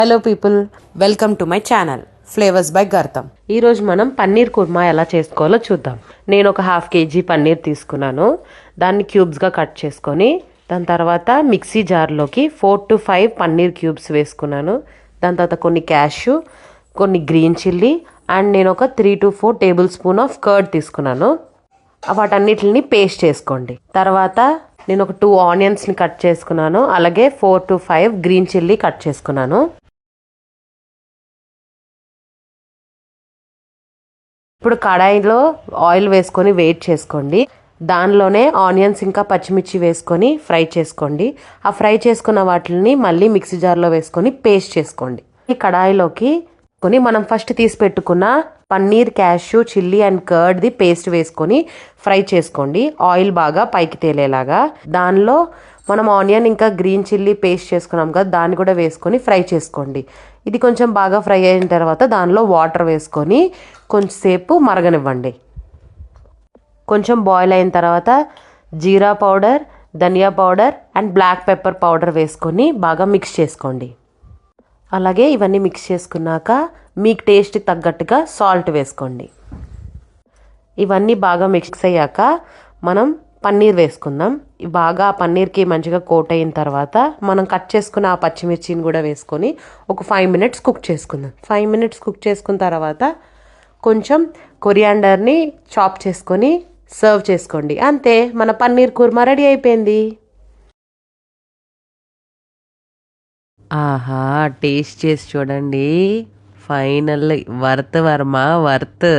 Hello people, welcome to my channel flavours by Gartham. ఈరోజు మనం పన్నీర్ కుర్మా ఎలా చేసుకోవాలో చూద్దాం. నేను ఒక 1/2 kg పన్నీర్ తీసుకున్నాను. దాన్ని క్యూబ్స్గా కట్ చేసుకొని దాని తర్వాత మిక్సీ జార్లోకి 4 to 5 పన్నీర్ క్యూబ్స్ వేసుకున్నాను. దాని తర్వాత కొన్ని క్యాష్యూ, కొన్ని గ్రీన్ చిల్లీ అండ్ నేను ఒక 3 to 4 table spoon of curd తీసుకున్నాను. వాటన్నిటిని పేస్ట్ చేసుకోండి. తర్వాత నేను ఒక 2 ఆనియన్స్ని కట్ చేసుకున్నాను. అలాగే 4 to 5 గ్రీన్ చిల్లీ కట్ చేసుకున్నాను. ఇప్పుడు కడాయిలో ఆయిల్ వేసుకొని వెయిట్ చేసుకోండి. దానిలోనే ఆనియన్స్ ఇంకా పచ్చిమిర్చి వేసుకొని ఫ్రై చేసుకోండి. ఆ ఫ్రై చేసుకున్న వాటిని మళ్ళీ మిక్సీ జార్లో వేసుకొని పేస్ట్ చేసుకోండి. ఈ కడాయిలోకి మనం ఫస్ట్ తీసి పెట్టుకున్న పన్నీర్, క్యాష్యూ, చిల్లీ అండ్ కర్డ్ది పేస్ట్ వేసుకొని ఫ్రై చేసుకోండి. ఆయిల్ బాగా పైకి తేలేలాగా. దానిలో మనం ఆనియన్ ఇంకా గ్రీన్ చిల్లీ పేస్ట్ చేసుకున్నాం కదా, దాన్ని కూడా వేసుకొని ఫ్రై చేసుకోండి. ఇది కొంచెం బాగా ఫ్రై అయిన తర్వాత దానిలో వాటర్ వేసుకొని కొంచెంసేపు మరగనివ్వండి. కొంచెం బాయిల్ అయిన తర్వాత jeera powder, dhania powder and black pepper powder వేసుకొని బాగా మిక్స్ చేసుకోండి. అలాగే ఇవన్నీ మిక్స్ చేసుకున్నాక మీకు టేస్ట్కి తగ్గట్టుగా సాల్ట్ వేసుకోండి. ఇవన్నీ బాగా మిక్స్ అయ్యాక మనం పన్నీర్ వేసుకుందాం. బాగా ఆ పన్నీర్కి మంచిగా కోట్ అయిన తర్వాత మనం కట్ చేసుకున్న ఆ పచ్చిమిర్చిని కూడా వేసుకొని ఒక 5 minutes కుక్ చేసుకుందాం. 5 minutes కుక్ చేసుకున్న తర్వాత కొంచెం కొరియాండర్ని చాప్ చేసుకొని సర్వ్ చేసుకోండి. అంతే, మన పన్నీర్ కుర్మా రెడీ అయిపోయింది. ఆహా, టేస్ట్ చేసి చూడండి. Final worth Varma worth.